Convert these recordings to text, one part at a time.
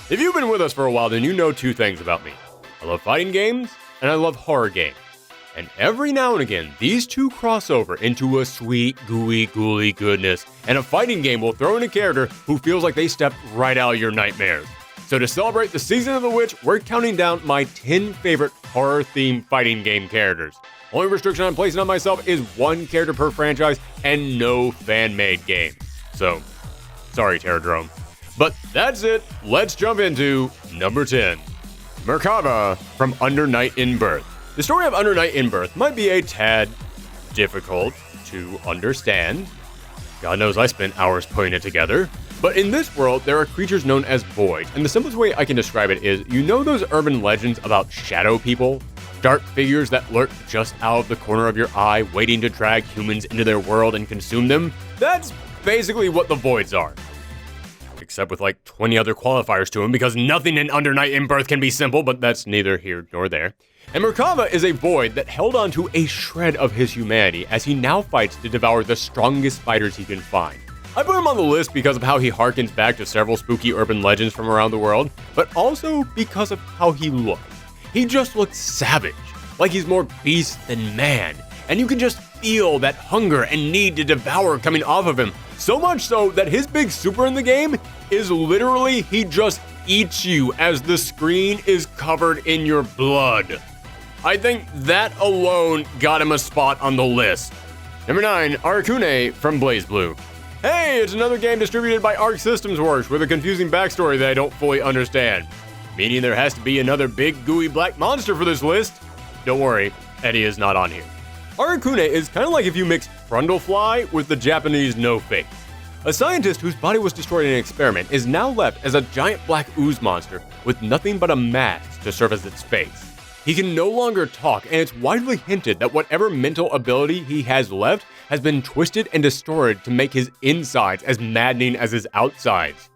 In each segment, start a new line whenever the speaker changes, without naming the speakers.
If you've been with us for a while, then you know two things about me. I love fighting games, and I love horror games. And every now and again, these two cross over into a sweet, gooey, ghouly goodness, and a fighting game will throw in a character who feels like they stepped right out of your nightmares. So to celebrate the season of the witch, we're counting down my 10 favorite horror-themed fighting game characters. Only restriction I'm placing on myself is one character per franchise and no fan-made game. So, sorry, Terradrome. But that's it. Let's jump into number 10. Merkava from Under Night in Birth. The story of Under Night in Birth might be a tad difficult to understand. God knows I spent hours putting it together. But in this world, there are creatures known as voids, and the simplest way I can describe it is, you know those urban legends about shadow people? Dark figures that lurk just out of the corner of your eye, waiting to drag humans into their world and consume them? That's basically what the voids are. Except with like 20 other qualifiers to them, because nothing in Under Night in Birth can be simple, but that's neither here nor there. And Merkava is a void that held on to a shred of his humanity as he now fights to devour the strongest fighters he can find. I put him on the list because of how he harkens back to several spooky urban legends from around the world, but also because of how he looks. He just looks savage, like he's more beast than man, and you can just feel that hunger and need to devour coming off of him, so much so that his big super in the game is literally he just eats you as the screen is covered in your blood. I think that alone got him a spot on the list. Number 9, Arcune from BlazBlue. Hey, it's another game distributed by Arc Systems Works with a confusing backstory that I don't fully understand. Meaning there has to be another big gooey black monster for this list. Don't worry, Eddie is not on here. Arcune is kind of like if you mixed Brundlefly with the Japanese No-Face. A scientist whose body was destroyed in an experiment is now left as a giant black ooze monster with nothing but a mask to serve as its face. He can no longer talk, and it's widely hinted that whatever mental ability he has left has been twisted and distorted to make his insides as maddening as his outsides.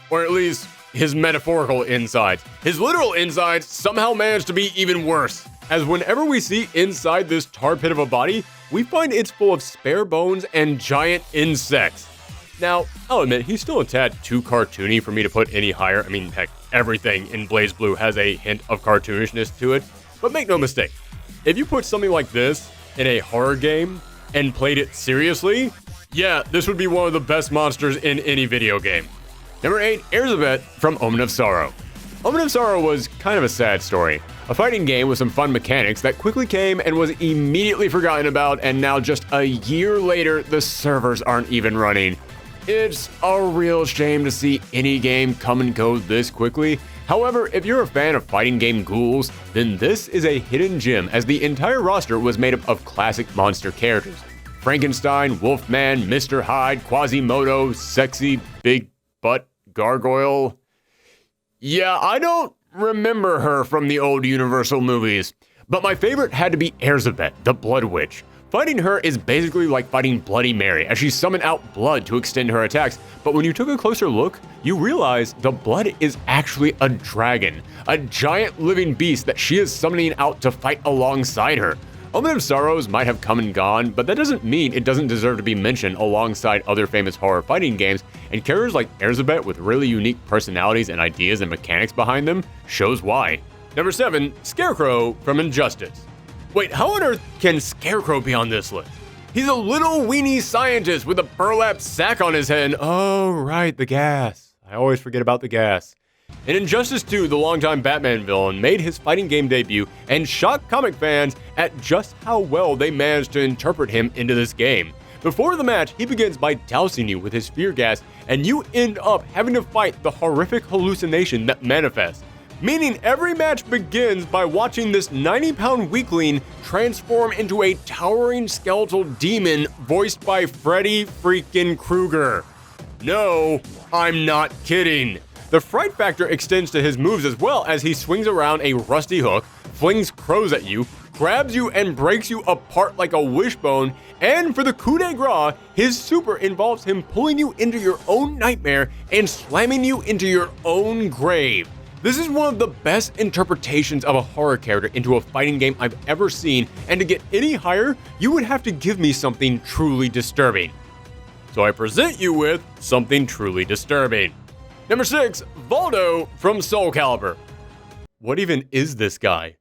Or at least, his metaphorical insides. His literal insides somehow managed to be even worse, as whenever we see inside this tar pit of a body, we find it's full of spare bones and giant insects. Now, I'll admit, he's still a tad too cartoony for me to put any higher. I mean, heck, everything in BlazBlue has a hint of cartoonishness to it. But make no mistake, if you put something like this in a horror game and played it seriously, yeah, this would be one of the best monsters in any video game. Number 8, Erzabet from Omen of Sorrow. Omen of Sorrow was kind of a sad story. A fighting game with some fun mechanics that quickly came and was immediately forgotten about, and now just a year later, the servers aren't even running. It's a real shame to see any game come and go this quickly. However, if you're a fan of fighting game ghouls, then this is a hidden gem as the entire roster was made up of classic monster characters. Frankenstein, Wolfman, Mr. Hyde, Quasimodo, Sexy, Big Butt, Gargoyle. Yeah, I don't remember her from the old Universal movies, but my favorite had to be Erzabet, the Blood Witch. Fighting her is basically like fighting Bloody Mary, as she summoned out blood to extend her attacks, but when you took a closer look, you realize the blood is actually a dragon, a giant living beast that she is summoning out to fight alongside her. Omen of Sorrows might have come and gone, but that doesn't mean it doesn't deserve to be mentioned alongside other famous horror fighting games, and characters like Erzabet with really unique personalities and ideas and mechanics behind them shows why. Number 7, Scarecrow from Injustice. Wait, how on earth can Scarecrow be on this list? He's a little weenie scientist with a burlap sack on his head. Oh, right, the gas. I always forget about the gas. In Injustice 2, the longtime Batman villain made his fighting game debut and shocked comic fans at just how well they managed to interpret him into this game. Before the match, he begins by dousing you with his fear gas, and you end up having to fight the horrific hallucination that manifests. Meaning every match begins by watching this 90-pound weakling transform into a towering skeletal demon voiced by Freddy freaking Krueger. No, I'm not kidding. The fright factor extends to his moves as well, as he swings around a rusty hook, flings crows at you, grabs you and breaks you apart like a wishbone, and for the coup de grace, his super involves him pulling you into your own nightmare and slamming you into your own grave. This is one of the best interpretations of a horror character into a fighting game I've ever seen, and to get any higher, you would have to give me something truly disturbing. So I present you with something truly disturbing. Number 6, Baldo from Soul Calibur. What even is this guy?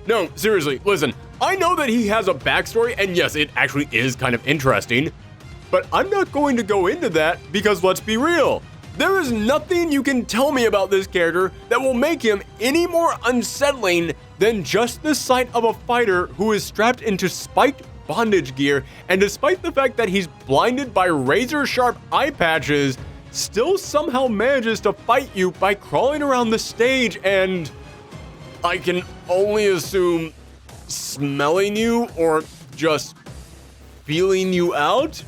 No, seriously, listen, I know that he has a backstory, and yes, it actually is kind of interesting, but I'm not going to go into that because let's be real. There is nothing you can tell me about this character that will make him any more unsettling than just the sight of a fighter who is strapped into spiked bondage gear, and despite the fact that he's blinded by razor-sharp eye patches, still somehow manages to fight you by crawling around the stage and, I can only assume, smelling you or just feeling you out?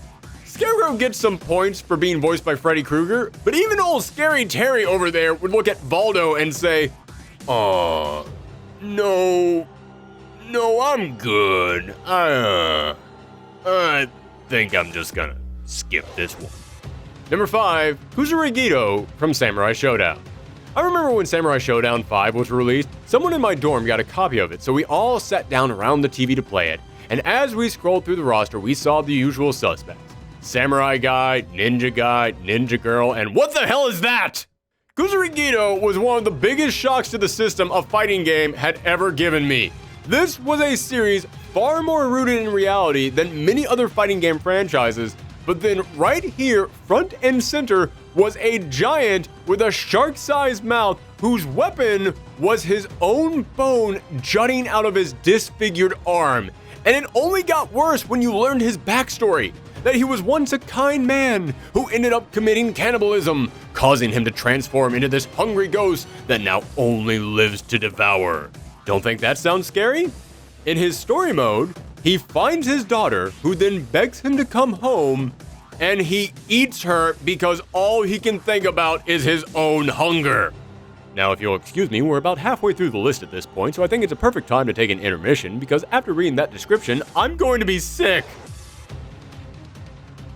Scarecrow gets some points for being voiced by Freddy Krueger, but even old Scary Terry over there would look at Baldo and say, no, I'm good. I think I'm just gonna skip this one. Number 5, Kuzuri from Samurai Showdown. I remember when Samurai Showdown 5 was released, someone in my dorm got a copy of it, so we all sat down around the TV to play it, and as we scrolled through the roster, we saw the usual suspects. Samurai guy, ninja girl, and what the hell is that? Kuzuri was one of the biggest shocks to the system a fighting game had ever given me. This was a series far more rooted in reality than many other fighting game franchises, but then right here, front and center, was a giant with a shark-sized mouth whose weapon was his own bone jutting out of his disfigured arm. And it only got worse when you learned his backstory, that he was once a kind man who ended up committing cannibalism, causing him to transform into this hungry ghost that now only lives to devour. Don't think that sounds scary? In his story mode, he finds his daughter, who then begs him to come home, and he eats her because all he can think about is his own hunger. Now, if you'll excuse me, we're about halfway through the list at this point, so I think it's a perfect time to take an intermission, because after reading that description, I'm going to be sick.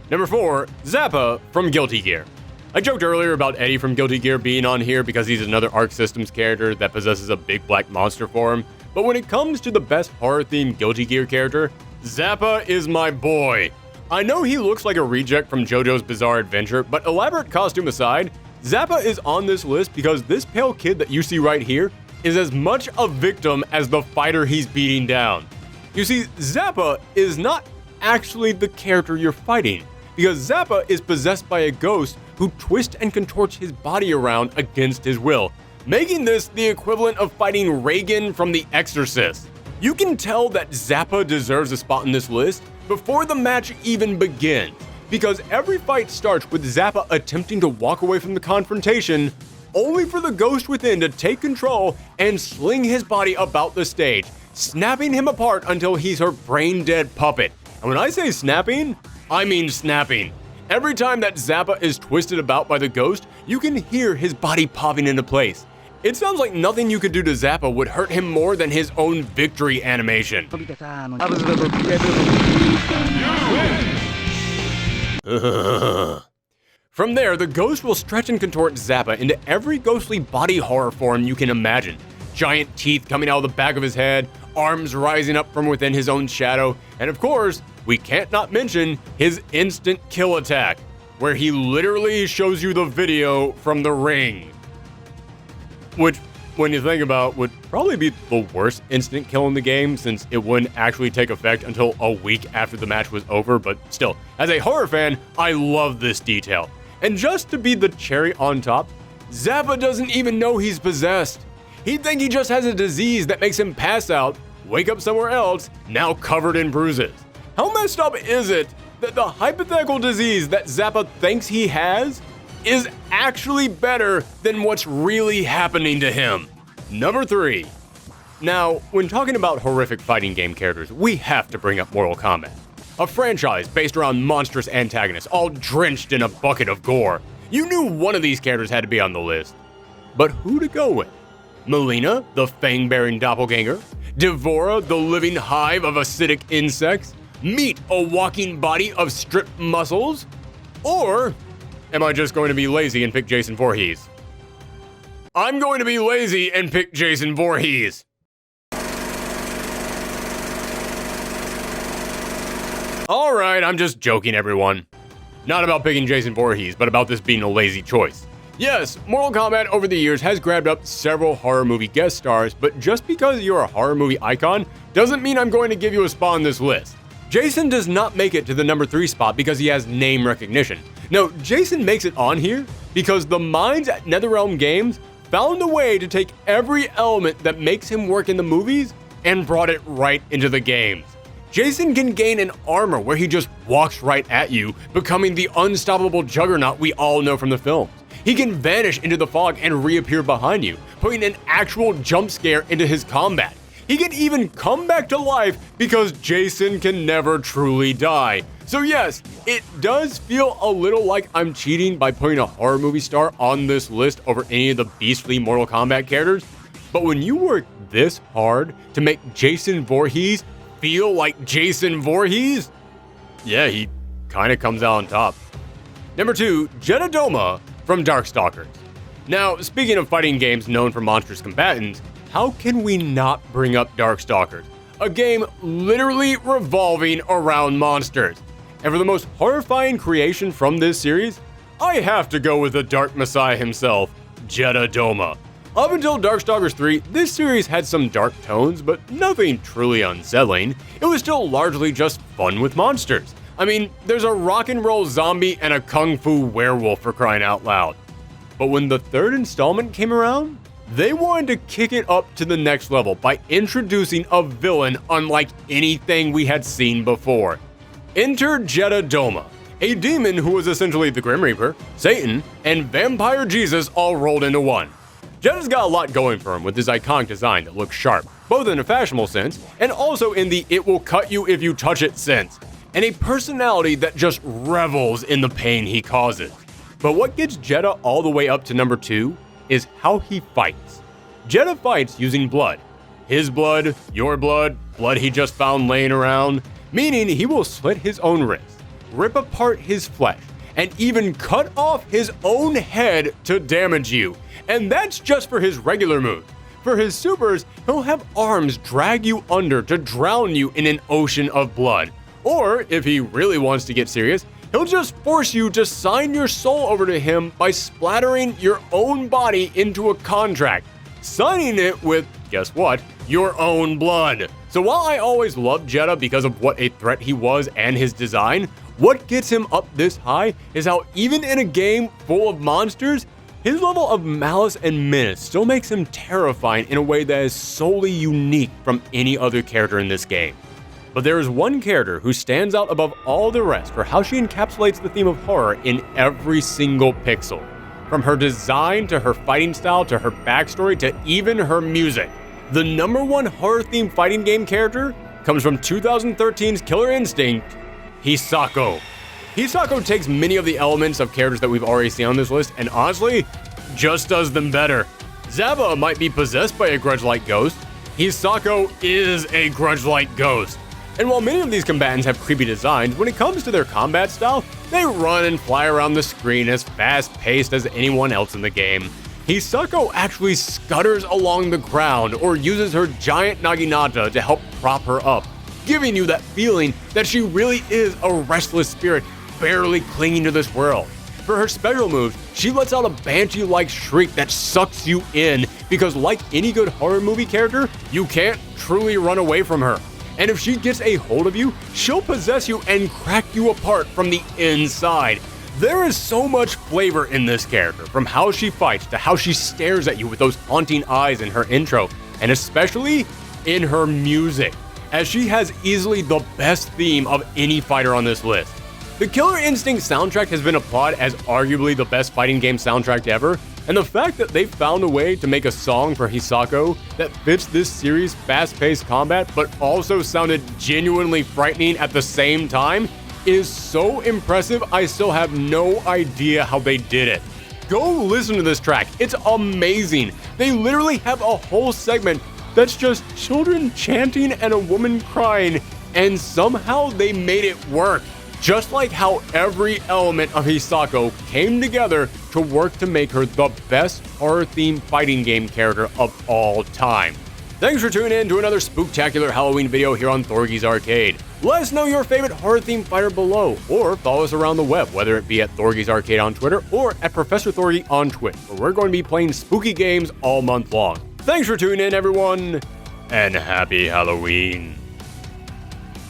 Number 4, Zappa from Guilty Gear. I joked earlier about Eddie from Guilty Gear being on here because he's another Arc Systems character that possesses a big black monster form, but when it comes to the best horror-themed Guilty Gear character, Zappa is my boy. I know he looks like a reject from JoJo's Bizarre Adventure, but elaborate costume aside, Zappa is on this list because this pale kid that you see right here is as much a victim as the fighter he's beating down. You see, Zappa is not actually the character you're fighting, because Zappa is possessed by a ghost who twists and contorts his body around against his will, making this the equivalent of fighting Reagan from The Exorcist. You can tell that Zappa deserves a spot in this list before the match even begins, because every fight starts with Zappa attempting to walk away from the confrontation, only for the ghost within to take control and sling his body about the stage, snapping him apart until he's her brain-dead puppet. And when I say snapping, I mean snapping. Every time that Zappa is twisted about by the ghost, you can hear his body popping into place. It sounds like nothing you could do to Zappa would hurt him more than his own victory animation. From there, the ghost will stretch and contort Zappa into every ghostly body horror form you can imagine. Giant teeth coming out of the back of his head, arms rising up from within his own shadow, and of course, we can't not mention his instant kill attack, where he literally shows you the video from the ring. Which, when you think about, would probably be the worst instant kill in the game, since it wouldn't actually take effect until a week after the match was over, but still, as a horror fan, I love this detail. And just to be the cherry on top, Zappa doesn't even know he's possessed. He'd think he just has a disease that makes him pass out, wake up somewhere else, now covered in bruises. How messed up is it that the hypothetical disease that Zappa thinks he has is actually better than what's really happening to him? Number 3. Now, when talking about horrific fighting game characters, we have to bring up Mortal Kombat. A franchise based around monstrous antagonists, all drenched in a bucket of gore. You knew one of these characters had to be on the list. But who to go with? Melina, the fang-bearing doppelganger? Devora, the living hive of acidic insects? Meat, a walking body of stripped muscles? Or am I just going to be lazy and pick Jason Voorhees? I'm going to be lazy and pick Jason Voorhees. Alright, I'm just joking, everyone. Not about picking Jason Voorhees, but about this being a lazy choice. Yes, Mortal Kombat over the years has grabbed up several horror movie guest stars, but just because you're a horror movie icon doesn't mean I'm going to give you a spot on this list. Jason does not make it to the number 3 spot because he has name recognition. No, Jason makes it on here because the minds at NetherRealm Games found a way to take every element that makes him work in the movies and brought it right into the games. Jason can gain an armor where he just walks right at you, becoming the unstoppable juggernaut we all know from the films. He can vanish into the fog and reappear behind you, putting an actual jump scare into his combat. He can even come back to life because Jason can never truly die. So yes, it does feel a little like I'm cheating by putting a horror movie star on this list over any of the beastly Mortal Kombat characters, but when you work this hard to make Jason Voorhees feel like Jason Voorhees, yeah, he kinda comes out on top. Number 2, Jenna Doma from Darkstalkers. Now, speaking of fighting games known for monstrous combatants, how can we not bring up Darkstalkers? A game literally revolving around monsters. And for the most horrifying creation from this series, I have to go with the Dark Messiah himself, Jenna Doma. Up until Darkstalkers 3, this series had some dark tones, but nothing truly unsettling. It was still largely just fun with monsters. I mean, there's a rock and roll zombie and a kung fu werewolf for crying out loud. But when the 3rd installment came around, they wanted to kick it up to the next level by introducing a villain unlike anything we had seen before. Enter Jenna Doma, a demon who was essentially the Grim Reaper, Satan, and Vampire Jesus all rolled into one. Jenna's got a lot going for him with his iconic design that looks sharp, both in a fashionable sense and also in the it will cut you if you touch it sense, and a personality that just revels in the pain he causes. But what gets Jenna all the way up to number 2 is how he fights. Jenna fights using blood. His blood, your blood, blood he just found laying around, meaning he will slit his own wrist, rip apart his flesh, and even cut off his own head to damage you. And that's just for his regular moves. For his supers, he'll have arms drag you under to drown you in an ocean of blood. Or, if he really wants to get serious, he'll just force you to sign your soul over to him by splattering your own body into a contract, signing it with, guess what, your own blood. So while I always loved Jenna because of what a threat he was and his design, what gets him up this high is how even in a game full of monsters, his level of malice and menace still makes him terrifying in a way that is solely unique from any other character in this game. But there is one character who stands out above all the rest for how she encapsulates the theme of horror in every single pixel. From her design to her fighting style to her backstory to even her music. The number 1 horror-themed fighting game character comes from 2013's Killer Instinct, Hisako. Hisako takes many of the elements of characters that we've already seen on this list and honestly, just does them better. Zappa might be possessed by a grudge-like ghost. Hisako is a grudge-like ghost. And while many of these combatants have creepy designs, when it comes to their combat style, they run and fly around the screen as fast-paced as anyone else in the game. Hisako actually scutters along the ground or uses her giant naginata to help prop her up, giving you that feeling that she really is a restless spirit barely clinging to this world. For her special moves, she lets out a banshee-like shriek that sucks you in because like any good horror movie character, you can't truly run away from her. And if she gets a hold of you, she'll possess you and crack you apart from the inside. There is so much flavor in this character, from how she fights to how she stares at you with those haunting eyes in her intro, and especially in her music, as she has easily the best theme of any fighter on this list. The Killer Instinct soundtrack has been applauded as arguably the best fighting game soundtrack ever, and the fact that they found a way to make a song for Hisako that fits this series' fast-paced combat but also sounded genuinely frightening at the same time is so impressive. I still have no idea how they did it. Go listen to this track, it's amazing. They literally have a whole segment that's just children chanting and a woman crying, and somehow they made it work. Just like how every element of Hisako came together to work to make her the best horror-themed fighting game character of all time. Thanks for tuning in to another spooktacular Halloween video here on Thorgi's Arcade. Let us know your favorite horror-themed fighter below, or follow us around the web, whether it be at Thorgi's Arcade on Twitter or at Professor Thorgi on Twitch, where we're going to be playing spooky games all month long. Thanks for tuning in, everyone, and happy Halloween.